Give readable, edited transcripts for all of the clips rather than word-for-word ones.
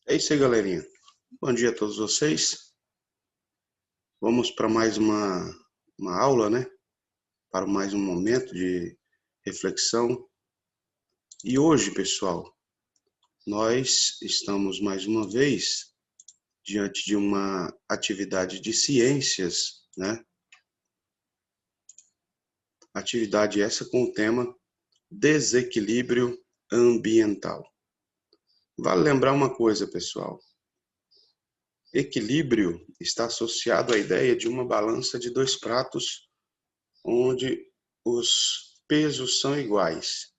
É isso aí, galerinha. Bom dia a todos vocês. Vamos para mais uma aula, né? Para mais um momento de reflexão. E hoje, pessoal, nós estamos mais uma vez diante de uma atividade de ciências, né? Atividade essa com o tema desequilíbrio ambiental. Vale lembrar uma coisa, pessoal. Equilíbrio está associado à ideia de uma balança de dois pratos onde os pesos são iguais.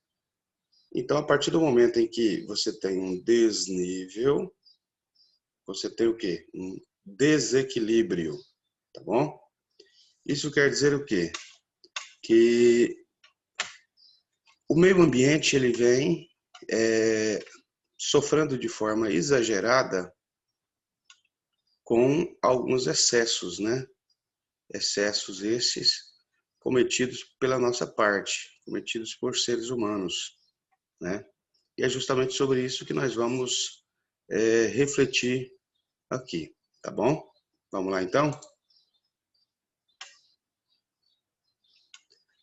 Então, a partir do momento em que você tem um desnível, você tem o quê? Um desequilíbrio, tá bom? Isso quer dizer o quê? Que o meio ambiente ele vem sofrendo de forma exagerada com alguns excessos, né? Excessos esses cometidos pela nossa parte, cometidos por seres humanos, né? E é justamente sobre isso que nós vamos refletir aqui, tá bom? Vamos lá então?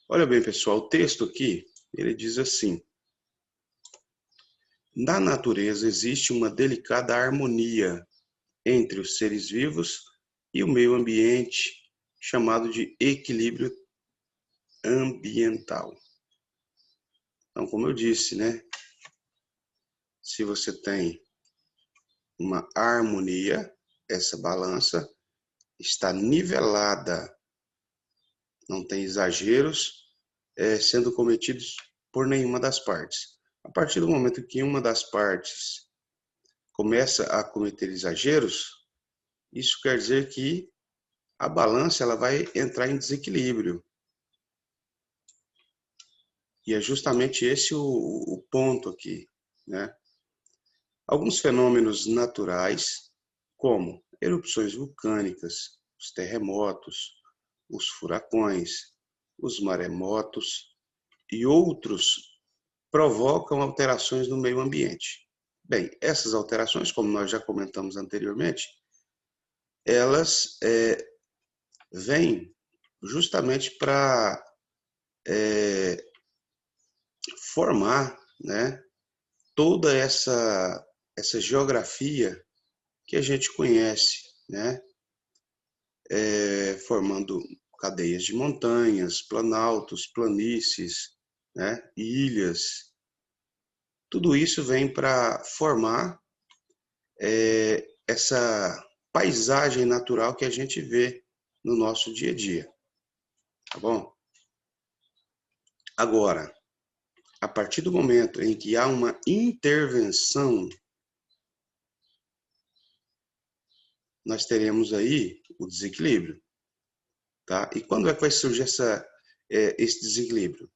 Olha bem, pessoal, o texto aqui, ele diz assim: na natureza existe uma delicada harmonia entre os seres vivos e o meio ambiente, chamado de equilíbrio ambiental. Então, como eu disse, né? Se você tem uma harmonia, essa balança está nivelada, não tem exageros sendo cometidos por nenhuma das partes. A partir do momento que uma das partes começa a cometer exageros, isso quer dizer que a balança ela vai entrar em desequilíbrio. E é justamente esse o ponto aqui, né? Alguns fenômenos naturais, como erupções vulcânicas, os terremotos, os furacões, os maremotos e outros provocam alterações no meio ambiente. Bem, essas alterações, como nós já comentamos anteriormente, elas vêm justamente para formar, né, toda essa geografia que a gente conhece, né, formando cadeias de montanhas, planaltos, planícies, né, ilhas. Tudo isso vem para formar essa paisagem natural que a gente vê no nosso dia a dia, tá bom? Agora, a partir do momento em que há uma intervenção, nós teremos aí o desequilíbrio, tá? E quando é que vai surgir esse desequilíbrio?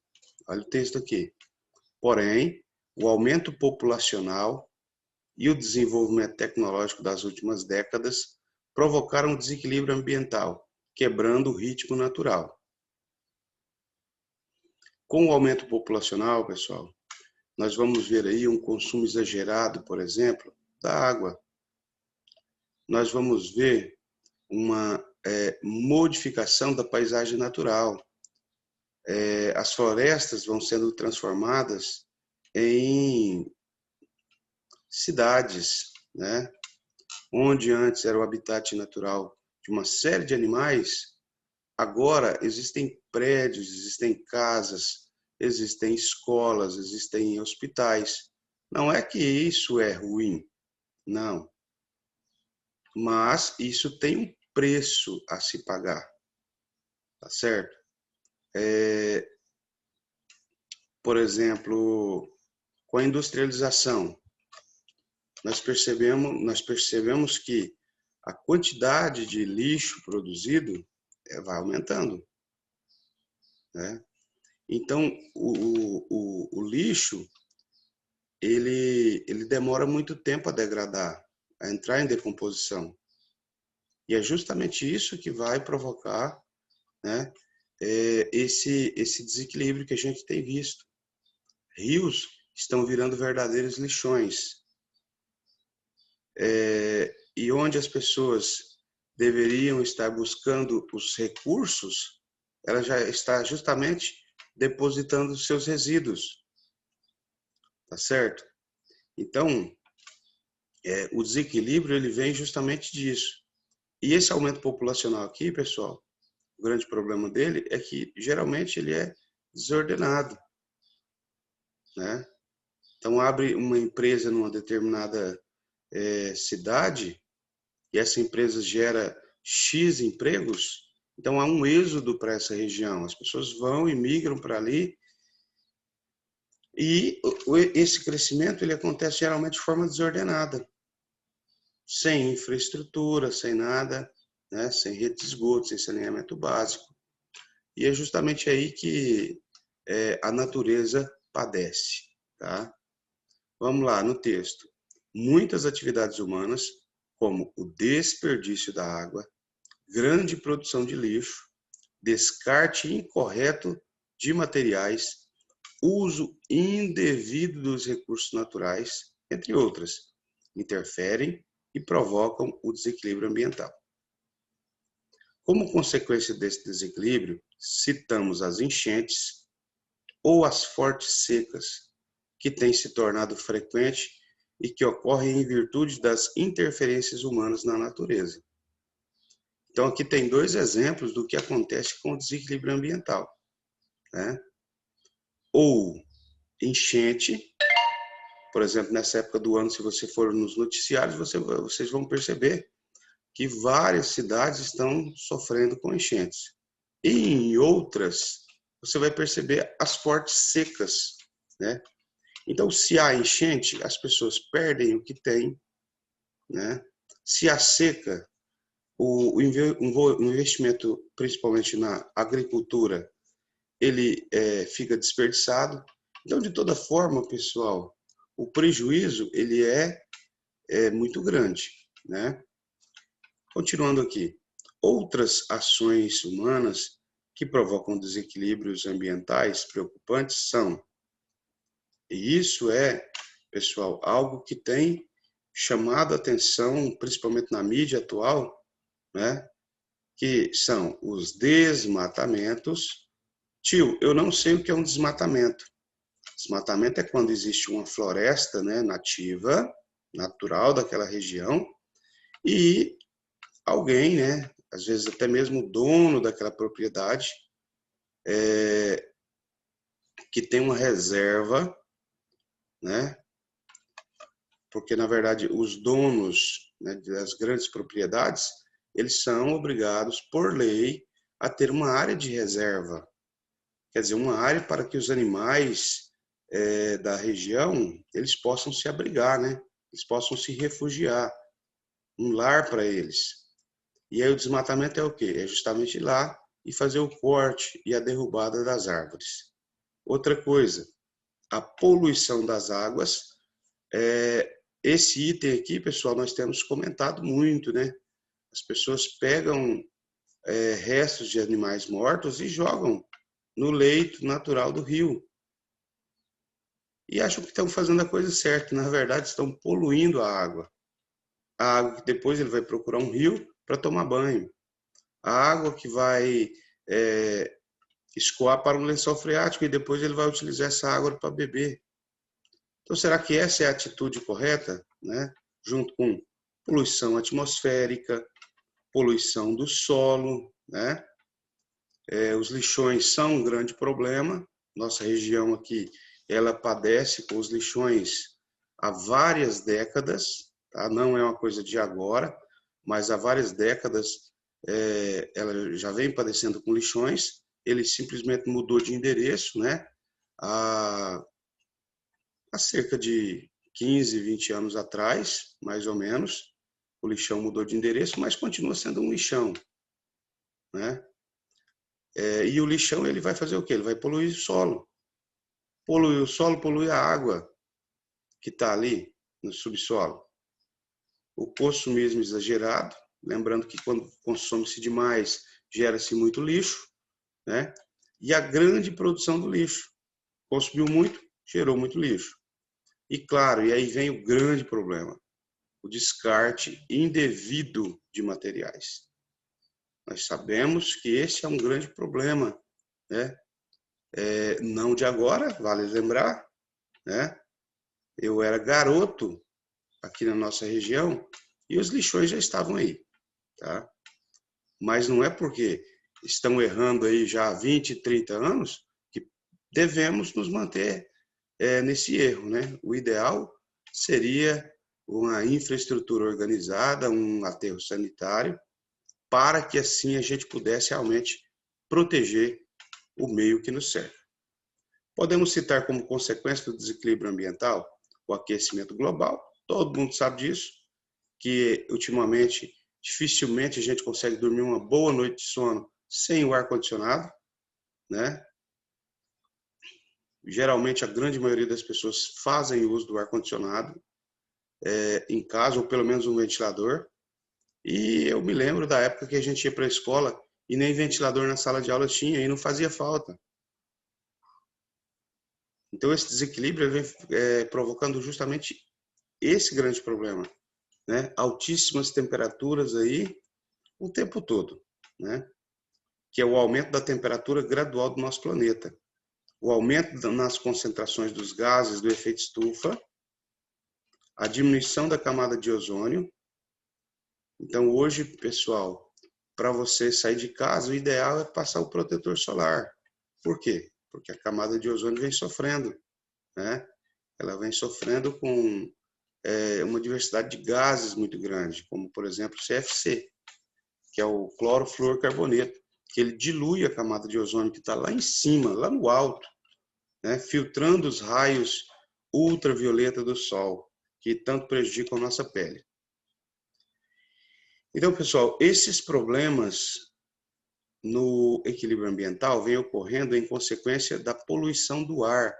Olha o texto aqui. Porém, o aumento populacional e o desenvolvimento tecnológico das últimas décadas provocaram um desequilíbrio ambiental, quebrando o ritmo natural. Com o aumento populacional, pessoal, nós vamos ver aí um consumo exagerado, por exemplo, da água. Nós vamos ver uma modificação da paisagem natural. As florestas vão sendo transformadas em cidades, né? Onde antes era o habitat natural de uma série de animais, agora existem prédios, existem casas, existem escolas, existem hospitais. Não é que isso é ruim, não. Mas isso tem um preço a se pagar, tá certo? Por exemplo, com a industrialização, nós percebemos que a quantidade de lixo produzido vai aumentando, né? Então, o lixo, ele demora muito tempo a degradar, a entrar em decomposição. E é justamente isso que vai provocar, né, esse desequilíbrio que a gente tem visto. Rios estão virando verdadeiros lixões. e onde as pessoas deveriam estar buscando os recursos, ela já está justamente depositando os seus resíduos, tá certo? Então, o desequilíbrio ele vem justamente disso. E esse aumento populacional aqui, pessoal, o grande problema dele é que geralmente ele é desordenado, né? Então abre uma empresa numa determinada cidade e essa empresa gera X empregos, então há um êxodo para essa região. As pessoas vão e migram para ali e esse crescimento ele acontece geralmente de forma desordenada, sem infraestrutura, sem nada, né? Sem rede de esgoto, sem saneamento básico. E é justamente aí que a natureza padece, tá? Vamos lá, no texto. Muitas atividades humanas, como o desperdício da água, grande produção de lixo, descarte incorreto de materiais, uso indevido dos recursos naturais, entre outras, interferem e provocam o desequilíbrio ambiental. Como consequência desse desequilíbrio, citamos as enchentes ou as fortes secas, que têm se tornado frequentes e que ocorrem em virtude das interferências humanas na natureza. Então, aqui tem dois exemplos do que acontece com o desequilíbrio ambiental, né? Ou enchente, por exemplo, nessa época do ano, se você for nos noticiários, vocês vão perceber que várias cidades estão sofrendo com enchentes. E em outras, você vai perceber as fortes secas, né? Então, se há enchente, as pessoas perdem o que têm, né? Se há seca, o investimento, principalmente na agricultura, ele fica desperdiçado. Então, de toda forma, pessoal, o prejuízo ele é muito grande, né? Continuando aqui, outras ações humanas que provocam desequilíbrios ambientais preocupantes são, e isso pessoal, algo que tem chamado a atenção, principalmente na mídia atual, né? Que são os desmatamentos. Tio, eu não sei o que é um desmatamento. Desmatamento é quando existe uma floresta, né, nativa, natural daquela região, e alguém, né, às vezes até mesmo o dono daquela propriedade, que tem uma reserva, né, porque na verdade os donos, né, das grandes propriedades, eles são obrigados por lei a ter uma área de reserva, quer dizer, uma área para que os animais da região eles possam se abrigar, né? Eles possam se refugiar, um lar para eles. E aí o desmatamento é o quê? É justamente ir lá e fazer o corte e a derrubada das árvores. Outra coisa, a poluição das águas. Esse item aqui, pessoal, nós temos comentado muito, né? As pessoas pegam restos de animais mortos e jogam no leito natural do rio. E acham que estão fazendo a coisa certa, na verdade estão poluindo a água. A água que depois ele vai procurar um rio para tomar banho. A água que vai escoar para um lençol freático e depois ele vai utilizar essa água para beber. Então, será que essa é a atitude correta, né? Junto com poluição atmosférica, poluição do solo, né? Os lixões são um grande problema. Nossa região aqui, ela padece com os lixões há várias décadas, tá? Não é uma coisa de agora, mas há várias décadas ela já vem padecendo com lixões. Ele simplesmente mudou de endereço, né? Há cerca de 15, 20 anos atrás, mais ou menos, o lixão mudou de endereço, mas continua sendo um lixão, né? E o lixão ele vai fazer o quê? Ele vai poluir o solo. Poluir o solo, polui a água que está ali no subsolo. O consumismo exagerado, lembrando que quando consome-se demais, gera-se muito lixo, né? E a grande produção do lixo. Consumiu muito, gerou muito lixo. E claro, e aí vem o grande problema, o descarte indevido de materiais. Nós sabemos que esse é um grande problema, né? Não de agora, vale lembrar, né? Eu era garoto aqui na nossa região e os lixões já estavam aí, tá? Mas não é porque estão errando aí já há 20, 30 anos que devemos nos manter nesse erro, né? O ideal seria uma infraestrutura organizada, um aterro sanitário, para que assim a gente pudesse realmente proteger o meio que nos cerca. Podemos citar como consequência do desequilíbrio ambiental o aquecimento global, todo mundo sabe disso, que ultimamente dificilmente a gente consegue dormir uma boa noite de sono sem o ar-condicionado, né? Geralmente a grande maioria das pessoas fazem uso do ar-condicionado em casa, ou pelo menos um ventilador. E eu me lembro da época que a gente ia para a escola e nem ventilador na sala de aula tinha e não fazia falta. Então esse desequilíbrio vem provocando justamente esse grande problema, né? Altíssimas temperaturas aí o tempo todo, né? Que é o aumento da temperatura gradual do nosso planeta, o aumento nas concentrações dos gases do efeito estufa, a diminuição da camada de ozônio. Então hoje, pessoal, para você sair de casa, o ideal é passar o protetor solar. Por quê? Porque a camada de ozônio vem sofrendo, né? Ela vem sofrendo com uma diversidade de gases muito grande, como, por exemplo, o CFC, que é o clorofluorcarboneto, que ele dilui a camada de ozônio que está lá em cima, lá no alto, né? Filtrando os raios ultravioleta do sol, que tanto prejudicam a nossa pele. Então, pessoal, esses problemas no equilíbrio ambiental vêm ocorrendo em consequência da poluição do ar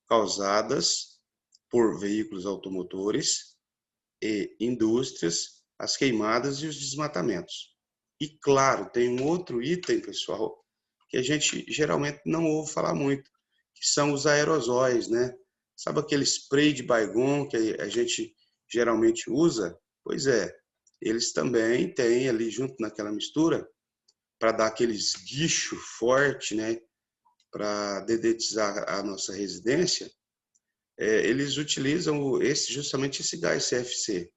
causadas por veículos automotores e indústrias, as queimadas e os desmatamentos. E claro, tem um outro item, pessoal, que a gente geralmente não ouve falar muito, que são os aerosóis, né? Sabe aquele spray de Baygon que a gente geralmente usa? Pois é, eles também têm ali junto naquela mistura para dar aquele esguicho forte, né? Para dedetizar a nossa residência, eles utilizam justamente esse gás CFC.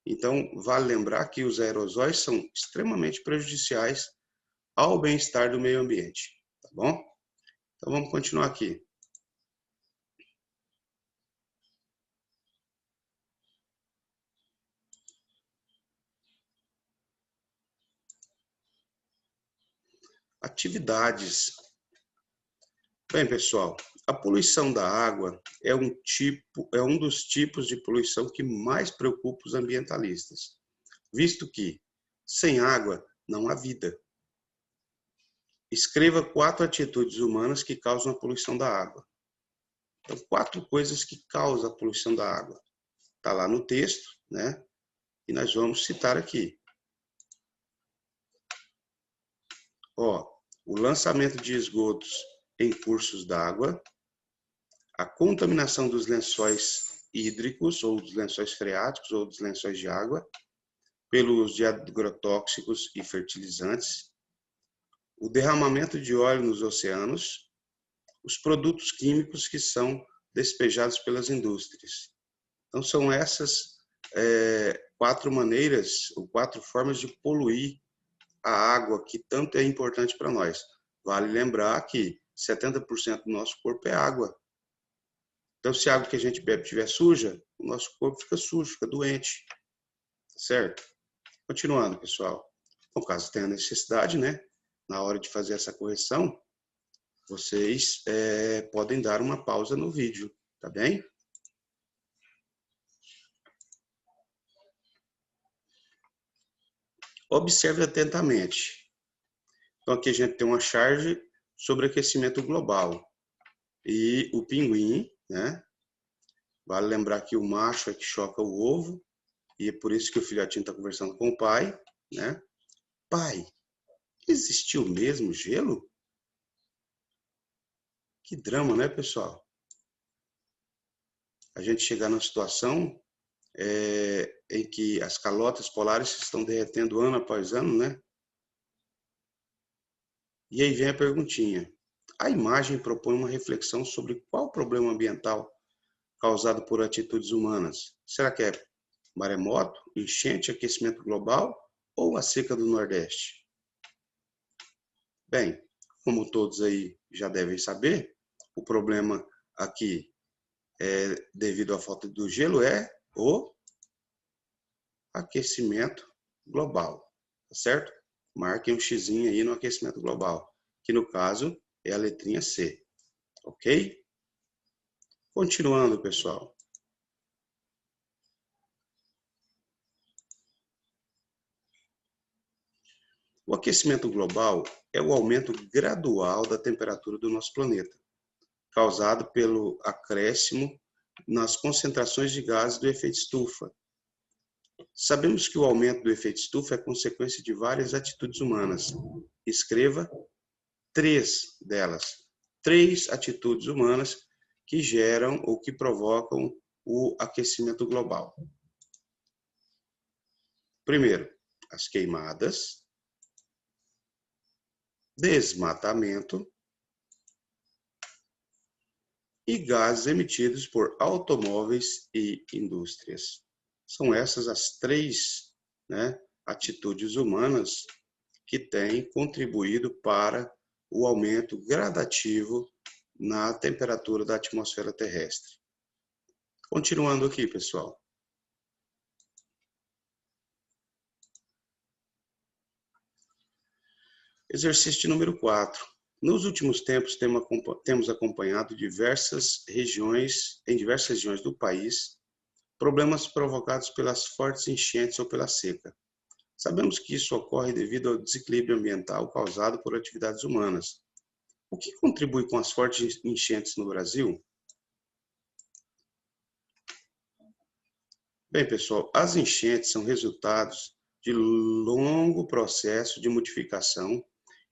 Então, vale lembrar que os aerosóis são extremamente prejudiciais ao bem-estar do meio ambiente, tá bom? Então, vamos continuar aqui. Atividades. Bem, pessoal, a poluição da água é um dos tipos de poluição que mais preocupa os ambientalistas, visto que sem água não há vida. Escreva 4 atitudes humanas que causam a poluição da água. Então, 4 coisas que causam a poluição da água. Está lá no texto, né? E nós vamos citar aqui. O lançamento de esgotos em cursos d'água, a contaminação dos lençóis hídricos, ou dos lençóis freáticos, ou dos lençóis de água, pelo uso de agrotóxicos e fertilizantes, o derramamento de óleo nos oceanos, os produtos químicos que são despejados pelas indústrias. Então, são essas 4 maneiras, ou 4 formas de poluir a água, que tanto é importante para nós. Vale lembrar que 70% do nosso corpo é água. Então, se a água que a gente bebe estiver suja, o nosso corpo fica sujo, fica doente. Certo? Continuando, pessoal. No caso tenha necessidade, né? Na hora de fazer essa correção, vocês podem dar uma pausa no vídeo, tá bem? Observe atentamente. Então, aqui a gente tem uma charge sobre aquecimento global. E o pinguim, né? Vale lembrar que o macho é que choca o ovo, e é por isso que o filhotinho está conversando com o pai, né? Pai, existiu mesmo gelo? Que drama, né, pessoal? A gente chegar numa situação em que as calotas polares estão derretendo ano após ano, né? E aí vem a perguntinha. A imagem propõe uma reflexão sobre qual problema ambiental causado por atitudes humanas. Será que é maremoto, enchente, aquecimento global ou a seca do Nordeste? Bem, como todos aí já devem saber, o problema aqui devido à falta do gelo é o aquecimento global, tá certo? Marquem um xizinho aí no aquecimento global, que no caso é a letrinha C, ok? Continuando, pessoal. O aquecimento global é o aumento gradual da temperatura do nosso planeta, causado pelo acréscimo nas concentrações de gases do efeito estufa. Sabemos que o aumento do efeito estufa é consequência de várias atitudes humanas. Escreva 3 delas. 3 atitudes humanas que geram ou que provocam o aquecimento global. Primeiro, as queimadas, desmatamento e gases emitidos por automóveis e indústrias. São essas as 3, né, atitudes humanas que têm contribuído para o aumento gradativo na temperatura da atmosfera terrestre. Continuando aqui, pessoal. Exercício número 4. Nos últimos tempos, temos acompanhado em diversas regiões do país problemas provocados pelas fortes enchentes ou pela seca. Sabemos que isso ocorre devido ao desequilíbrio ambiental causado por atividades humanas. O que contribui com as fortes enchentes no Brasil? Bem, pessoal, as enchentes são resultados de longo processo de modificação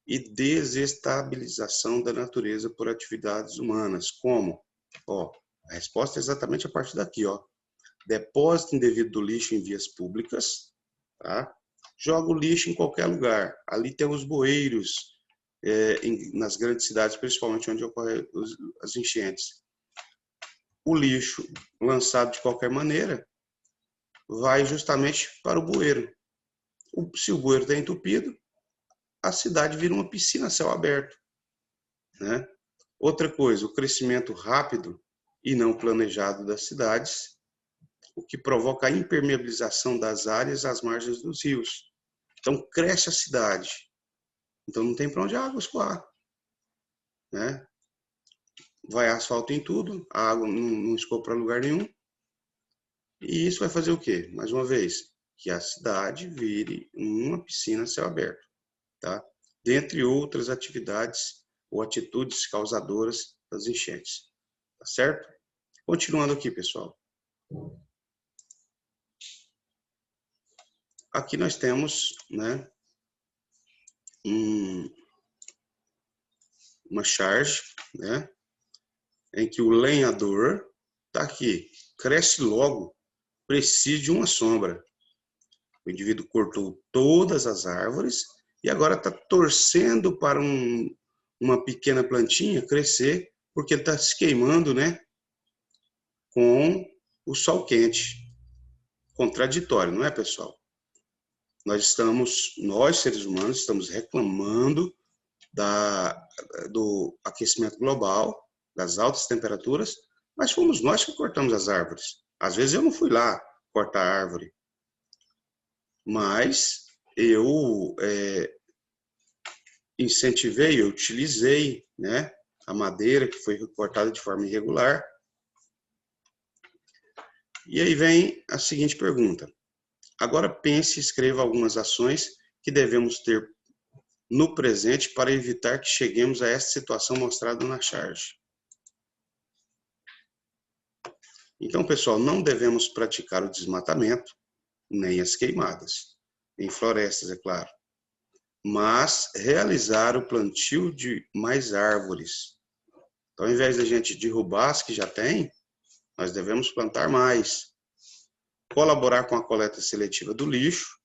e desestabilização da natureza por atividades humanas, como, a resposta é exatamente a partir daqui, depósito indevido do lixo em vias públicas, tá? Joga o lixo em qualquer lugar. Ali tem os bueiros, nas grandes cidades, principalmente onde ocorrem as enchentes. O lixo lançado de qualquer maneira vai justamente para o bueiro. Se o bueiro está entupido, a cidade vira uma piscina a céu aberto, né? Outra coisa, o crescimento rápido e não planejado das cidades, o que provoca a impermeabilização das áreas às margens dos rios. Então, cresce a cidade. Então, não tem para onde a água escoar, né? Vai asfalto em tudo, a água não escoa para lugar nenhum. E isso vai fazer o quê? Mais uma vez, que a cidade vire uma piscina a céu aberto, tá? Dentre outras atividades ou atitudes causadoras das enchentes, tá certo? Continuando aqui, pessoal. Aqui nós temos, né, uma charge, né, em que o lenhador está aqui, cresce logo, precisa de uma sombra. O indivíduo cortou todas as árvores e agora está torcendo para uma pequena plantinha crescer, porque ele está se queimando, né, com o sol quente. Contraditório, não é, pessoal? Nós, seres humanos, estamos reclamando do aquecimento global, das altas temperaturas, mas fomos nós que cortamos as árvores. Às vezes eu não fui lá cortar a árvore, mas eu incentivei, eu utilizei, né, a madeira que foi cortada de forma irregular. E aí vem a seguinte pergunta. Agora pense e escreva algumas ações que devemos ter no presente para evitar que cheguemos a essa situação mostrada na charge. Então, pessoal, não devemos praticar o desmatamento, nem as queimadas, em florestas, é claro, mas realizar o plantio de mais árvores. Então, ao invés da gente derrubar as que já tem, nós devemos plantar mais. colaborar com a coleta seletiva do lixo,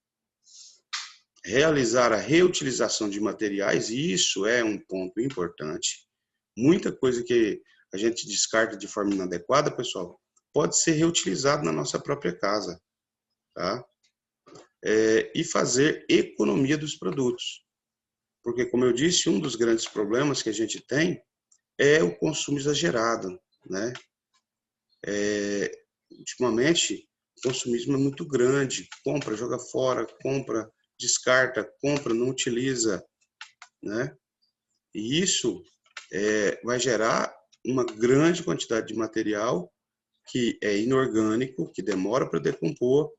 realizar a reutilização de materiais, e isso é um ponto importante. Muita coisa que a gente descarta de forma inadequada, pessoal, pode ser reutilizado na nossa própria casa, tá? E fazer economia dos produtos. Porque, como eu disse, um dos grandes problemas que a gente tem é o consumo exagerado, né? Ultimamente, o consumismo é muito grande. Compra, joga fora, compra, descarta, compra, não utiliza, né? E isso vai gerar uma grande quantidade de material que é inorgânico, que demora para decompor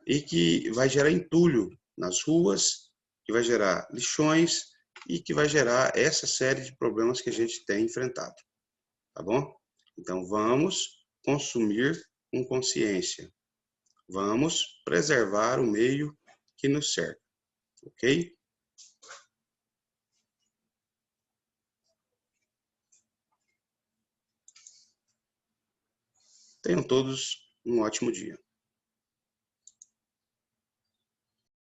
e que vai gerar entulho nas ruas, que vai gerar lixões e que vai gerar essa série de problemas que a gente tem enfrentado, tá bom? Então vamos consumir com consciência. Vamos preservar o meio que nos cerca, ok? Tenham todos um ótimo dia.